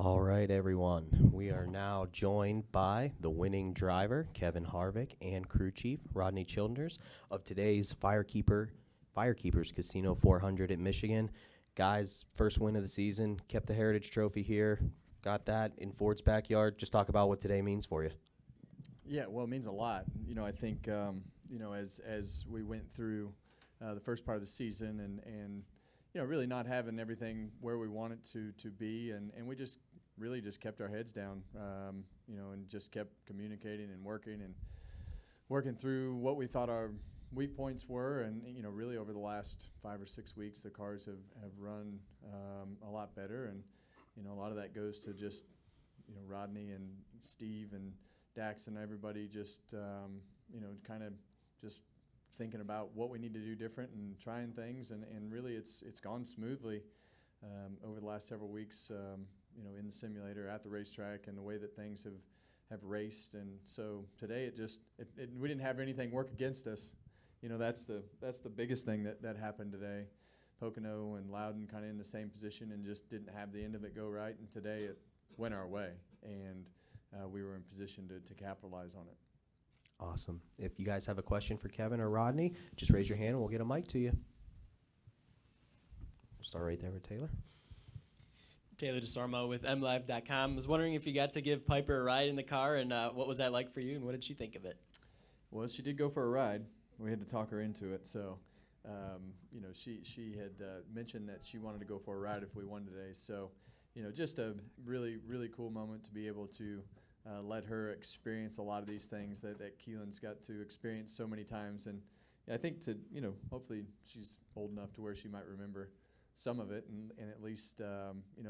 All right, everyone. We are now joined by the winning driver, Kevin Harvick, and crew chief, Rodney Childers, of today's Firekeepers Casino 400 at Michigan. Guys, first win of the season, kept the Heritage Trophy here, got that in Ford's backyard. Just talk about what today means for you. Yeah, well, it means a lot. I think, as we went through the first part of the season and really not having everything where we want it to be, and we just really just kept our heads down, and just kept communicating and working through what we thought our weak points were, and really over the last 5 or 6 weeks, the cars have run a lot better, and a lot of that goes to just Rodney and Steve and Dax and everybody just kind of just thinking about what we need to do different and trying things, and really it's gone smoothly over the last several weeks, in the simulator, at the racetrack, and the way that things have raced. And so today we didn't have anything work against us. That's the biggest thing that happened today. Pocono and Loudon kind of in the same position and just didn't have the end of it go right, and today it went our way, and we were in position to capitalize on it. Awesome. If you guys have a question for Kevin or Rodney, just raise your hand and we'll get a mic to you. We'll start right there with Taylor. Taylor DeSormo with MLive.com. I was wondering if you got to give Piper a ride in the car, and what was that like for you, and what did she think of it? Well, she did go for a ride. We had to talk her into it. So, she had mentioned that she wanted to go for a ride if we won today. So, just a really, really cool moment to be able to let her experience a lot of these things that Keelan's got to experience so many times. And I think hopefully she's old enough to where she might remember some of it, and at least,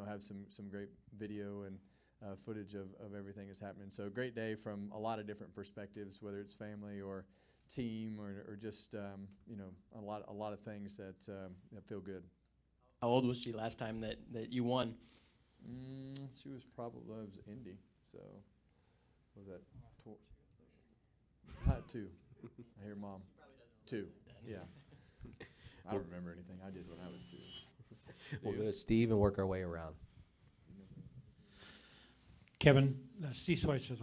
have some great video and footage of everything that's happening. So a great day from a lot of different perspectives, whether it's family or team or just, a lot of things that feel good. How old was she last time that you won? She was probably, it was Indy, so what was that? Not 2. I hear Mom. 2, yeah. I don't remember anything I did when I was 2. We'll go to Steve and work our way around. Kevin, Steve Schweitzer,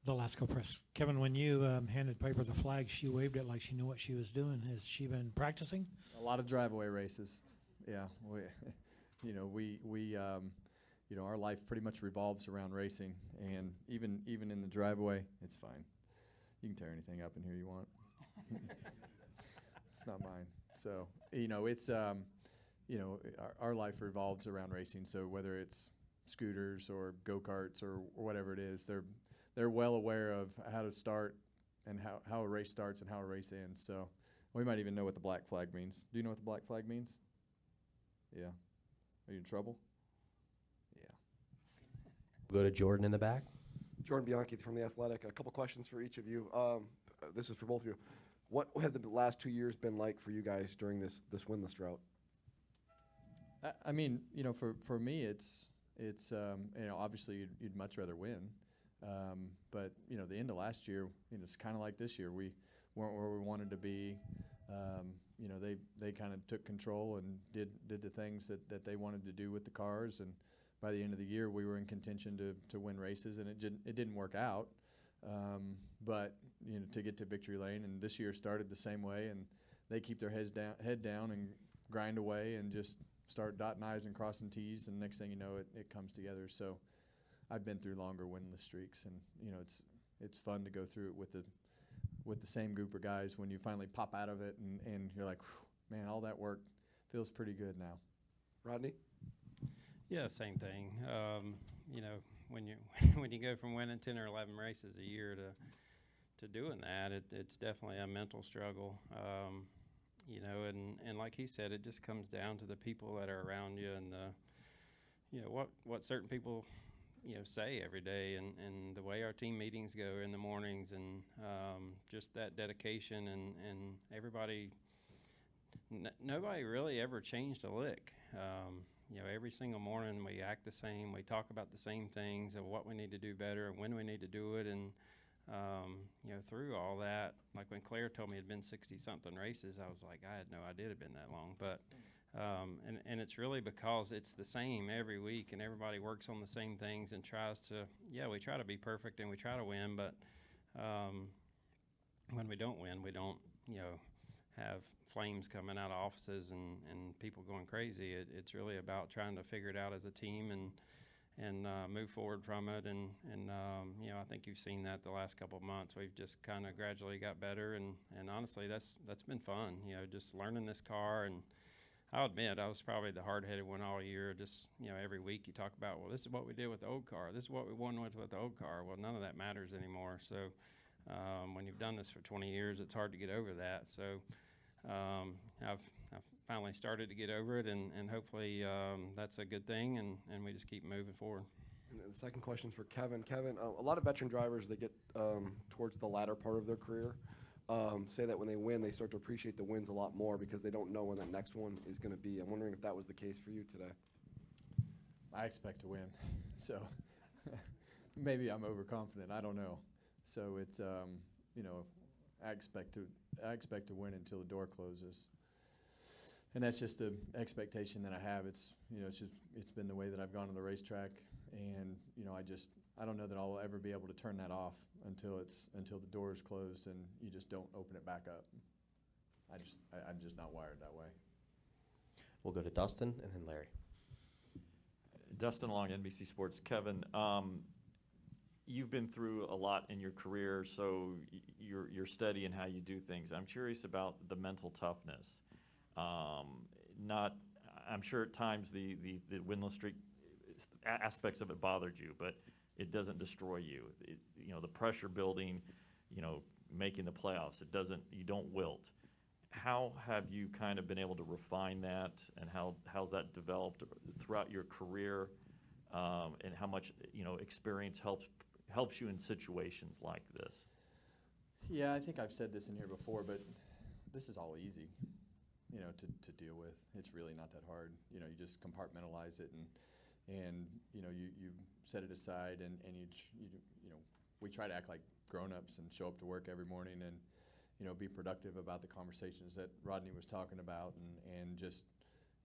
the Lasco Press. Kevin, when you handed Piper the flag, she waved it like she knew what she was doing. Has she been practicing? A lot of drive-away races. Yeah, our life pretty much revolves around racing, and even in the driveway, it's fine. You can tear anything up in here you want. It's not mine. So it's our life revolves around racing. So whether it's scooters or go-karts or whatever it is, they're well aware of how to start and how a race starts and how a race ends. So we might even know what the black flag means. Do you know what the black flag means? Yeah. Are you in trouble? Yeah. We'll go to Jordan in the back. Jordan Bianchi from The Athletic. A couple questions for each of you. This is for both of you. What have the last 2 years been like for you guys during this winless drought? I mean, for me, it's obviously you'd much rather win, but the end of last year, it's kind of like this year. We weren't where we wanted to be. They kind of took control and did the things that they wanted to do with the cars, and by the end of the year, we were in contention to win races, and it didn't work out. But to get to victory lane, and this year started the same way, and they keep their head down and grind away and just start dotting I's and crossing T's, and next thing you know, it comes together. So I've been through longer winless streaks, and it's fun to go through it with the same group of guys when you finally pop out of it, and you're like, man, all that work feels pretty good now. Rodney? Yeah, same thing. When you go from winning 10 or 11 races a year to doing that, it's definitely a mental struggle. And like he said, it just comes down to the people that are around you, and what certain people say every day, and the way our team meetings go in the mornings, and just that dedication, and everybody. Nobody really ever changed a lick. Every single morning we act the same. We talk about the same things and what we need to do better and when we need to do it. And through all that, like when Claire told me it had been 60-something races, I was like, I had no idea it had been that long. But and it's really because it's the same every week, and everybody works on the same things and tries to, we try to be perfect and we try to win, but when we don't win, we don't, have flames coming out of offices and people going crazy. It's really about trying to figure it out as a team and move forward from it. And I think you've seen that the last couple of months. We've just kind of gradually got better, and honestly, that's been fun. Just learning this car. And I'll admit, I was probably the hard-headed one all year. Just every week you talk about, well, this is what we did with the old car. This is what we won with the old car. Well, none of that matters anymore. So when you've done this for 20 years, it's hard to get over that. So I've finally started to get over it, and hopefully that's a good thing, and we just keep moving forward. And then the second question is for Kevin. Kevin, a lot of veteran drivers, they get towards the latter part of their career, say that when they win, they start to appreciate the wins a lot more because they don't know when that next one is going to be. I'm wondering if that was the case for you today. I expect to win, so maybe I'm overconfident. I don't know. So it's I expect to win until the door closes, and that's just the expectation that I have. It's it's been the way that I've gone on the racetrack, and I don't know that I'll ever be able to turn that off until the door is closed and you just don't open it back up. I'm just not wired that way. We'll go to Dustin and then Larry. Dustin Long, NBC Sports. Kevin, you've been through a lot in your career, so you're steady in how you do things. I'm curious about the mental toughness. I'm sure at times the winless streak aspects of it bothered you, but it doesn't destroy you. The pressure building, making the playoffs, you don't wilt. How have you kind of been able to refine that, and how's that developed throughout your career, and how much experience helps you in situations like this? Yeah, I think I've said this in here before, but this is all easy, to deal with. It's really not that hard. You just compartmentalize it, and you set it aside, and we try to act like grown-ups and show up to work every morning and be productive about the conversations that Rodney was talking about, and just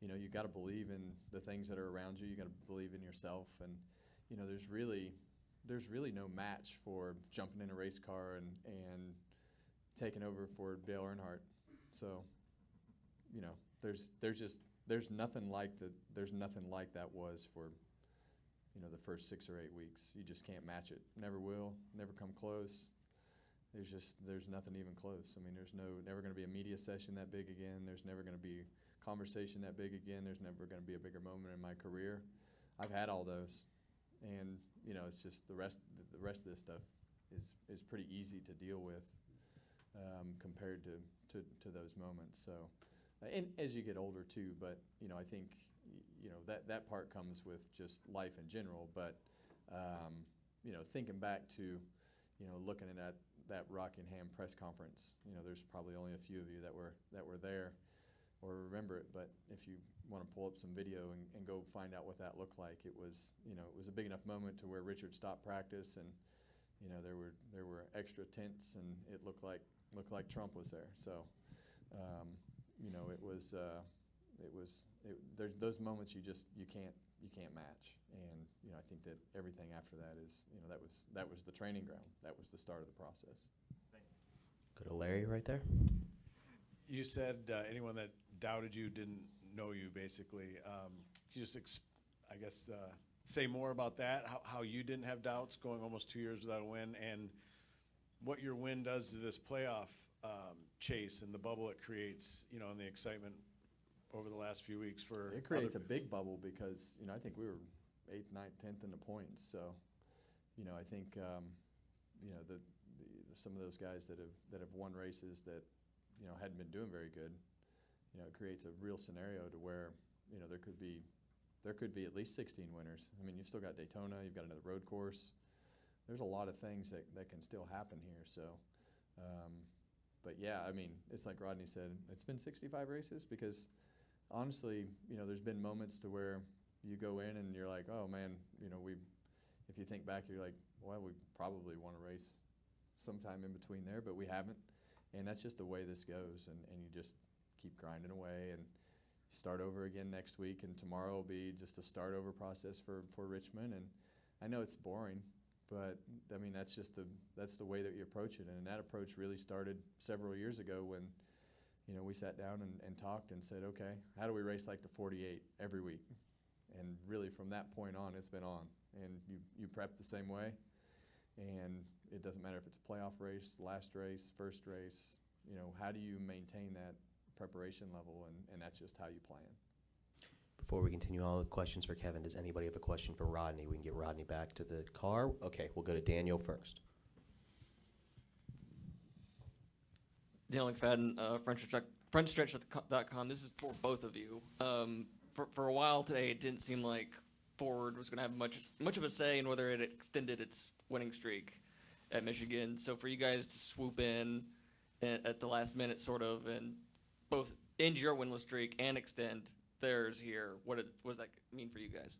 you got to believe in the things that are around you. You got to believe in yourself, and there's really no match for jumping in a race car and taking over for Dale Earnhardt. So there's nothing like that was for the first 6 or 8 weeks. You just can't match it. Never will. Never come close. There's nothing even close. I mean, there's never going to be a media session that big again. There's never going to be conversation that big again. There's never going to be a bigger moment in my career. I've had all those, and it's just the rest of this stuff is pretty easy to deal with compared to those moments. So, and as you get older too, but I think that part comes with just life in general. But thinking back to looking at that Rockingham press conference, there's probably only a few of you that were there or remember it, but if you want to pull up some video and go find out what that looked like, it was a big enough moment to where Richard stopped practice, and there were extra tents, and it looked like Trump was there. So there's those moments you can't match, and I think that everything after that is that was the training ground. That was the start of the process. Go to Larry right there. You said anyone that doubted you didn't know you, basically. Could you just, say more about that, how you didn't have doubts going almost 2 years without a win, and what your win does to this playoff chase and the bubble it creates, and the excitement over the last few weeks for it creates a big bubble because I think we were 8th, 9th, 10th in the points. So I think some of those guys that have won races that hadn't been doing very good, it creates a real scenario to where there could be at least 16 winners. I mean, you've still got Daytona, you've got another road course. There's a lot of things that can still happen here. So but yeah, I mean, it's like Rodney said, it's been 65 races because honestly, there's been moments to where you go in and you're like, oh man, if you think back, you're like, well, we probably won a race sometime in between there, but we haven't. And that's just the way this goes. And you just keep grinding away and start over again next week. And tomorrow will be just a start over process for Richmond. And I know it's boring, but I mean, that's the way that you approach it. And that approach really started several years ago when, you know, we sat down and talked and said, okay, how do we race like the 48 every week? And really from that point on, it's been on. And you prep the same way. And it doesn't matter if it's a playoff race, last race, first race, you know, how do you maintain that preparation level? And that's just how you plan. Before we continue on with questions for Kevin, does anybody have a question for Rodney? We can get Rodney back to the car. Okay, we'll go to Daniel first. Daniel McFadden, FrenchStretch.com. This is for both of you. For a while today, it didn't seem like Ford was going to have much of a say in whether it extended its winning streak at Michigan. So for you guys to swoop in at the last minute, sort of, and both end your winless streak and extend theirs here, what does that mean for you guys?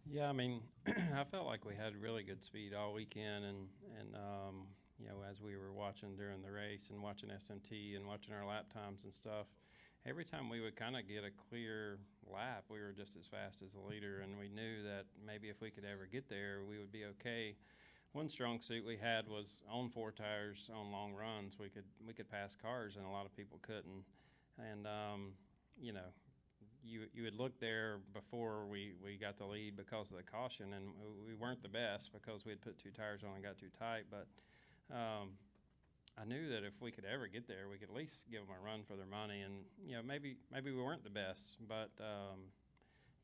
Yeah, I mean, I felt like we had really good speed all weekend, and you know, as we were watching during the race and watching SMT and watching our lap times and stuff, every time we would kind of get a clear lap, we were just as fast as the leader, and we knew that maybe if we could ever get there, we would be okay. One strong suit we had was on 4 tires on long runs. We could pass cars, and a lot of people couldn't. And you know, you would look there before we got the lead because of the caution, and we weren't the best because we had put 2 tires on and got too tight. But I knew that if we could ever get there, we could at least give them a run for their money. And you know, maybe we weren't the best, but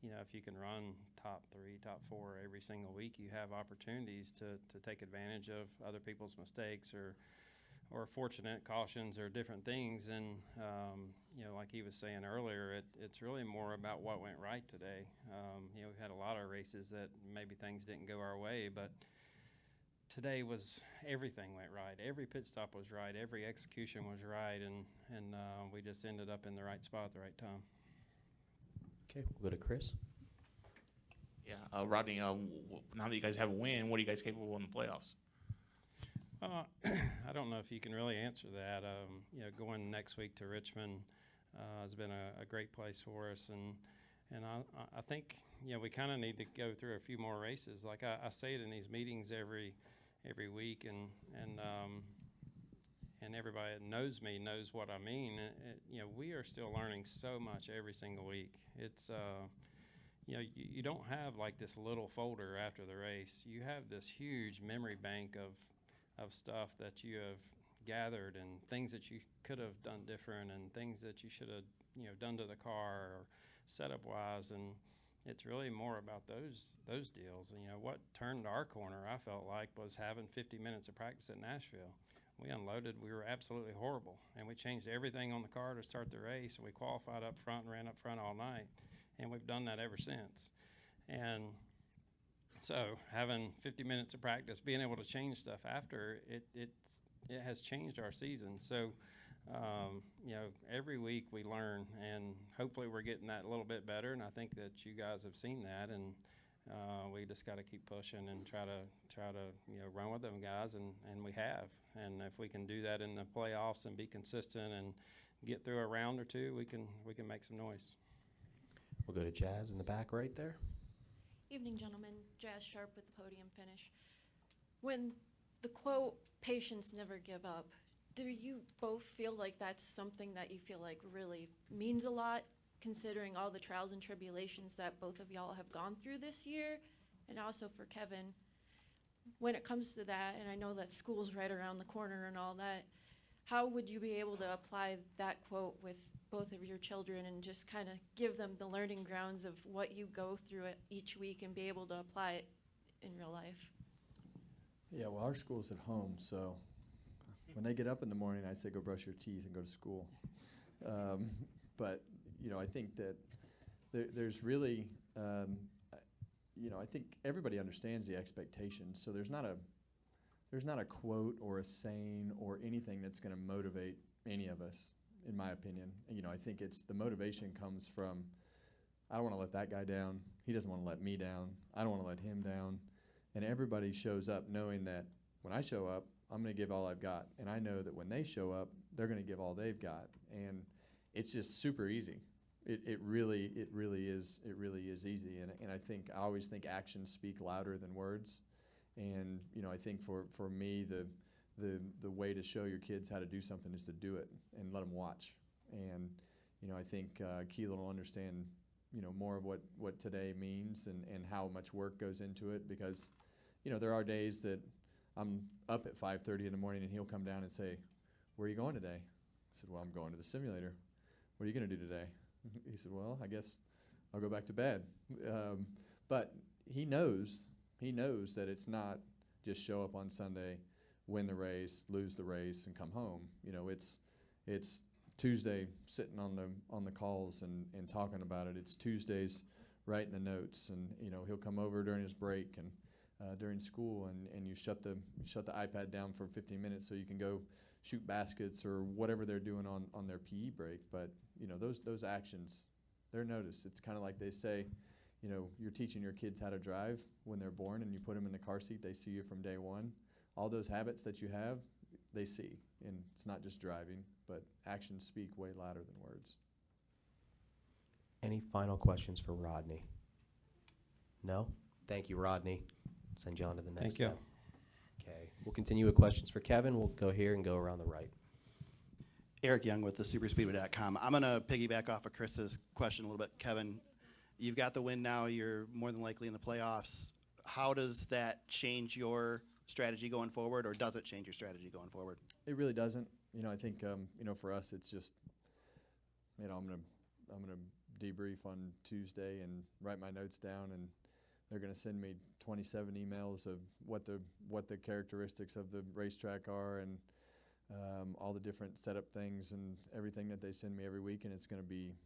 you know, if you can run top 3, top 4 every single week, you have opportunities to take advantage of other people's mistakes or fortunate cautions or different things. And you know, like he was saying earlier, it's really more about what went right today. You know, we've had a lot of races that maybe things didn't go our way, but today was everything went right. Every pit stop was right. Every execution was right, and we just ended up in the right spot at the right time. Okay, we'll go to Chris. Yeah, Rodney, now that you guys have a win, what are you guys capable in the playoffs? I don't know if you can really answer that. You know, going next week to Richmond has been a great place for us, and I think, you know, we kind of need to go through a few more races. Like I say it in these meetings every week, and everybody that knows me knows what I mean. You know, we are still learning so much every single week. It's you know, you don't have like this little folder after the race. You have this huge memory bank of stuff that you have gathered and things that you could have done different and things that you should have, you know, done to the car or setup wise. And it's really more about those deals. And, you know, what turned our corner, I felt like, was having 50 minutes of practice at Nashville. We unloaded. We were absolutely horrible. And we changed everything on the car to start the race. And we qualified up front and ran up front all night. And we've done that ever since. And so having 50 minutes of practice, being able to change stuff after, it has changed our season. So, you know, every week we learn, and hopefully we're getting that a little bit better. And I think that you guys have seen that, and we just got to keep pushing and try to you know, run with them guys, and we have. And if we can do that in the playoffs and be consistent and get through a round or two, we can make some noise. We'll go to Jazz in the back right there. Evening, gentlemen. Jazz Sharp with the podium finish. When the quote, patience never give up, do you both feel like that's something that you feel like really means a lot, considering all the trials and tribulations that both of y'all have gone through this year? And also for Kevin, when it comes to that, and I know that school's right around the corner and all that, how would you be able to apply that quote with both of your children and just kind of give them the learning grounds of what you go through each week and be able to apply it in real life? Yeah, well, our school's at home, so when they get up in the morning, I say go brush your teeth and go to school. But, you know, I think that there's really, you know, I think everybody understands the expectations, so there's not a quote or a saying or anything that's going to motivate any of us, in my opinion. You know, I think it's the motivation comes from, I don't want to let that guy down. He doesn't want to let me down. I don't want to let him down. And everybody shows up knowing that when I show up, I'm going to give all I've got. And I know that when they show up, they're going to give all they've got. And it's just super easy. It really is easy. And I always think actions speak louder than words. And, you know, I think for me, the way to show your kids how to do something is to do it and let them watch. And, you know, I think Keelan will understand, you know, more of what today means and how much work goes into it, because, you know, there are days that I'm up at 5:30 in the morning and he'll come down and say, "Where are you going today?" I said, "Well, I'm going to the simulator." "What are you going to do today?" He said, "Well, I guess I'll go back to bed." But he knows that it's not just show up on Sunday, win the race, lose the race, and come home. You know, it's Tuesday sitting on the calls and talking about it. It's Tuesdays writing the notes, and you know, he'll come over during his break and during school, and you shut the iPad down for 15 minutes so you can go shoot baskets or whatever they're doing on their PE break. But you know, those actions, they're noticed. It's kind of like they say, you know, you're teaching your kids how to drive when they're born, and you put them in the car seat. They see you from day one. All those habits that you have, they see, and it's not just driving, but actions speak way louder than words. Any final questions for Rodney? No? Thank you, Rodney. Send you on to the next Thank you. step. Okay. We'll continue with questions for Kevin. We'll go here and go around the right. Eric Young with the superspeedway.com. I'm going to piggyback off of Chris's question a little bit. Kevin, you've got the win now. You're more than likely in the playoffs. How does that change your strategy going forward, or does it change your strategy going forward? It really doesn't. You know, I think you know, for us, it's just, you know, I'm gonna debrief on Tuesday and write my notes down, and they're gonna send me 27 emails of what the characteristics of the racetrack are, and all the different setup things and everything that they send me every week, and it's gonna be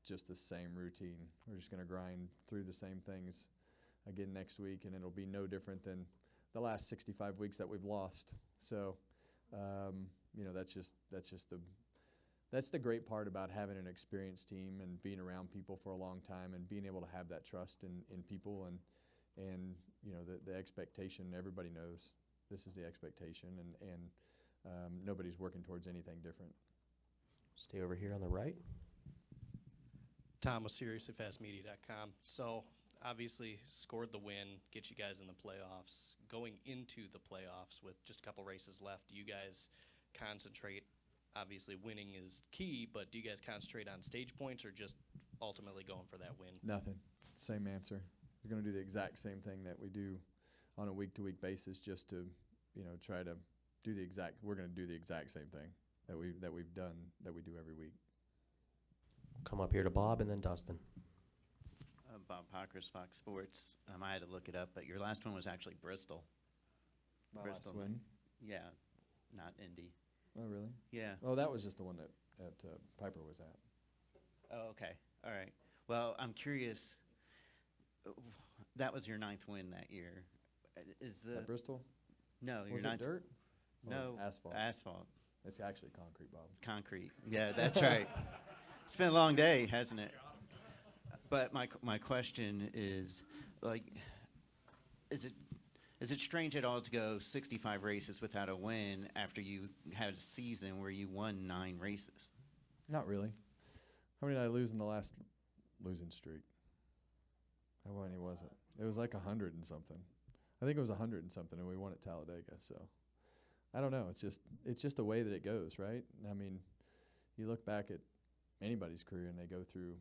just the same routine. We're just gonna grind through the same things again next week, and it'll be no different than the last 65 weeks that we've lost. So, you know, that's the great part about having an experienced team and being around people for a long time and being able to have that trust in people, and you know, the expectation. Everybody knows this is the expectation, and nobody's working towards anything different. Stay over here on the right. Tom with SeriouslyFastMedia.com. So obviously scored the win, get you guys in the playoffs. Going into the playoffs with just a couple races left, do you guys concentrate? Obviously winning is key, but do you guys concentrate on stage points or just ultimately going for that win? Nothing. Same answer. We're going to do the exact same thing that we do on a week-to-week basis, just to, you know, try to do the exact. We're going to do the exact same thing that we do every week. Come up here to Bob and then Dustin. Bob Pockers, Fox Sports. I had to look it up, but your last one was actually Bristol. My Bristol. last win. Yeah, not Indy. Oh, really? Yeah. Oh, that was just the one that Piper was at. Oh, okay. All right. Well, I'm curious. That was your 9th win that year. Is the At Bristol? No, your Was 9th. it dirt? No, Or asphalt. Asphalt. It's actually concrete, Bob. Concrete. Yeah, that's right. It's been a long day, hasn't it? But my question is, like, is it strange at all to go 65 races without a win after you had a season where you won 9 races? Not really. How many did I lose in the last losing streak? How many was it? It was like 100 and something. I think it was 100 and something, and we won at Talladega. So I don't know. It's just the way that it goes, right? I mean, you look back at anybody's career and they go through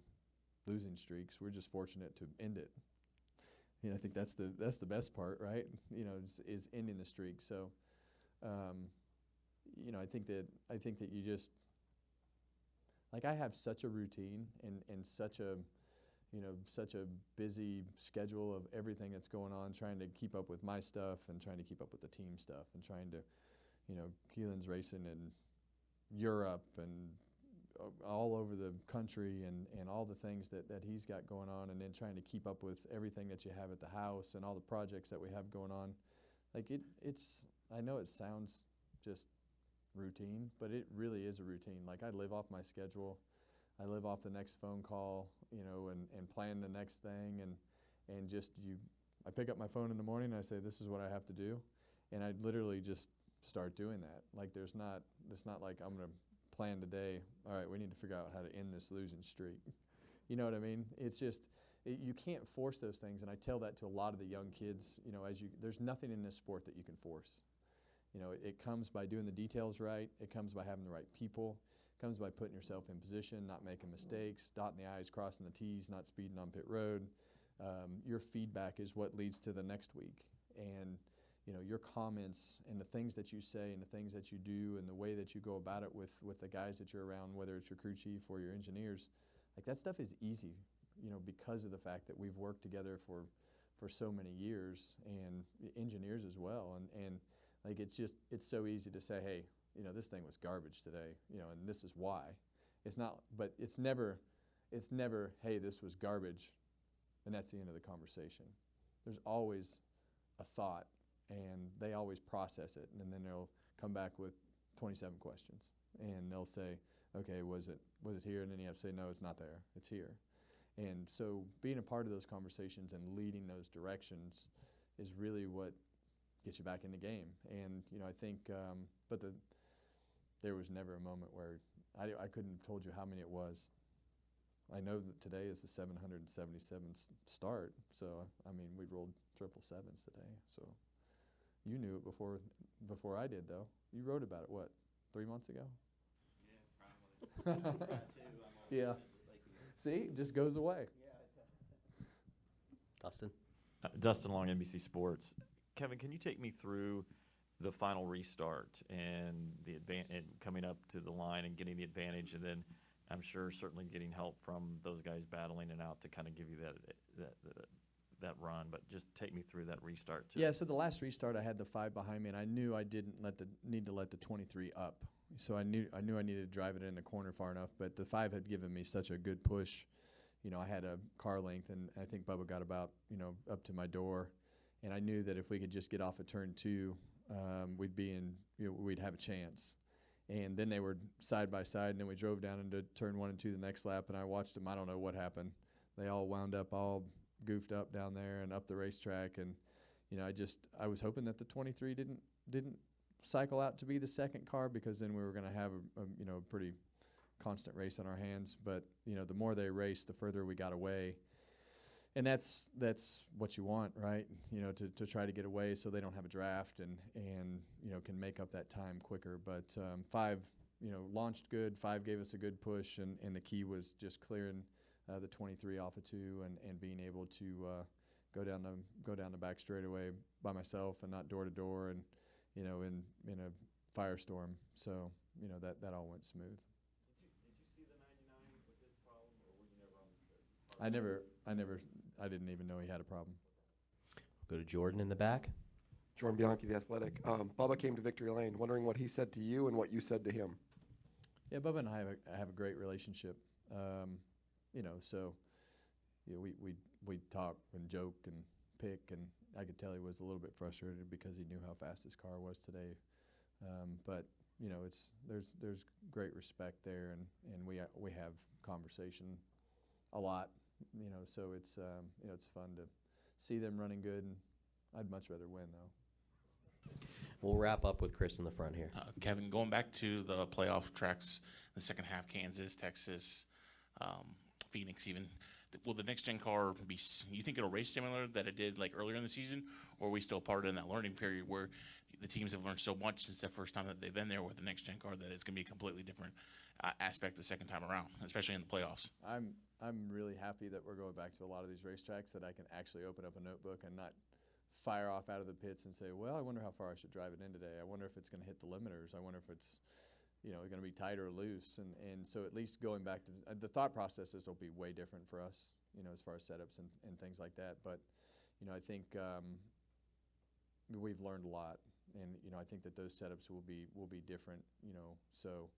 losing streaks. We're just fortunate to end it. You know, I think that's the best part, right? You know, is ending the streak. So, you know, I think that you just, like, I have such a routine and such a, you know, such a busy schedule of everything that's going on, trying to keep up with my stuff and trying to keep up with the team stuff and trying to, you know, Keelan's racing in Europe and all over the country and all the things that he's got going on, and then trying to keep up with everything that you have at the house and all the projects that we have going on. Like, it's, I know it sounds just routine, but it really is a routine. Like, I live off my schedule. I live off the next phone call, you know, and plan the next thing, and I pick up my phone in the morning and I say, this is what I have to do. And I literally just start doing that. Like it's not like I'm going to plan today, all right, we need to figure out how to end this losing streak. You know what I mean? It's just, you can't force those things, and I tell that to a lot of the young kids. You know, there's nothing in this sport that you can force. You know, it comes by doing the details right. It comes by having the right people. It comes by putting yourself in position, not making mistakes, dotting the I's, crossing the T's, not speeding on pit road. Your feedback is what leads to the next week. And, you know, your comments and the things that you say and the things that you do and the way that you go about it with the guys that you're around, whether it's your crew chief or your engineers, like that stuff is easy, you know, because of the fact that we've worked together for so many years, and engineers as well. And like, it's so easy to say, hey, you know, this thing was garbage today, you know, and this is why. It's not, but it's never, hey, this was garbage, and that's the end of the conversation. There's always a thought, and they always process it, and then they'll come back with 27 questions, and they'll say, okay, was it here? And then you have to say, no, it's not there, it's here. And so being a part of those conversations and leading those directions is really what gets you back in the game. And, you know, I think, there was never a moment where I couldn't have told you how many it was. I know that today is the 777th start, so, I mean, we rolled 777s today, so you knew it before I did, though. You wrote about it, what, 3 months ago? Yeah, probably. Yeah. See, it just goes away. Dustin? Dustin Long, NBC Sports. Kevin, can you take me through the final restart and and coming up to the line and getting the advantage, and then I'm sure certainly getting help from those guys battling it out to kind of give you that run, but just take me through that restart too. Yeah, so the last restart I had the 5 behind me, and I knew I didn't need to let the 23 up. So I knew I needed to drive it in the corner far enough, but the 5 had given me such a good push. You know, I had a car length, and I think Bubba got about, you know, up to my door, and I knew that if we could just get off of turn 2, we'd have a chance. And then they were side by side, and then we drove down into turn 1 and 2 the next lap, and I watched them. I don't know what happened. They all wound up all goofed up down there and up the racetrack, and, you know, I was hoping that the 23 didn't cycle out to be the second car, because then we were going to have a pretty constant race on our hands. But, you know, the more they raced, the further we got away, and that's what you want, right? You know, to try to get away so they don't have a draft and you know, can make up that time quicker. But 5, you know, launched good. 5 gave us a good push, and the key was just clearing the 23 off of 2 and being able to go down the back straightaway by myself and not door to door, and, you know, in a firestorm. So, you know, that all went smooth. Did you see the 99 with his problem, or were you never on his pit? I didn't even know he had a problem. Go to Jordan in the back. Jordan Bianchi, The Athletic. Bubba came to Victory Lane, wondering what he said to you and what you said to him. Yeah, Bubba and I have a great relationship. You know, so, you know, we talk and joke and pick, and I could tell he was a little bit frustrated because he knew how fast his car was today. But, you know, there's great respect there, and we have conversation a lot. You know, so it's you know, it's fun to see them running good, and I'd much rather win, though. We'll wrap up with Chris in the front here. Kevin, going back to the playoff tracks, the second half, Kansas, Texas, Phoenix even, will the next-gen car be, you think it'll race similar that it did like earlier in the season, or are we still part of that learning period where the teams have learned so much since the first time that they've been there with the next-gen car that it's going to be a completely different aspect the second time around, especially in the playoffs? I'm really happy that we're going back to a lot of these racetracks that I can actually open up a notebook and not fire off out of the pits and say, well, I wonder how far I should drive it in today. I wonder if it's going to hit the limiters. I wonder if it's, you know, going to be tight or loose. And so at least going back to the thought processes will be way different for us, you know, as far as setups and things like that. But, you know, I think we've learned a lot, and, you know, I think that those setups will be different, you know. So,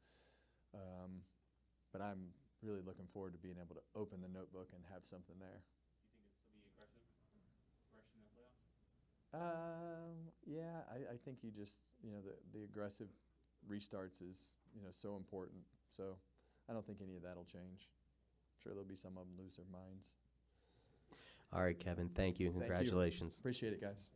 but I'm really looking forward to being able to open the notebook and have something there. Do you think it'll still be aggression in the playoffs? Yeah, I think you just, you know, the aggressive restarts is, you know, so important. So I don't think any of that will change. I'm sure there'll be some of them lose their minds. All right, Kevin, thank you. Thank you. Congratulations. Appreciate it, guys.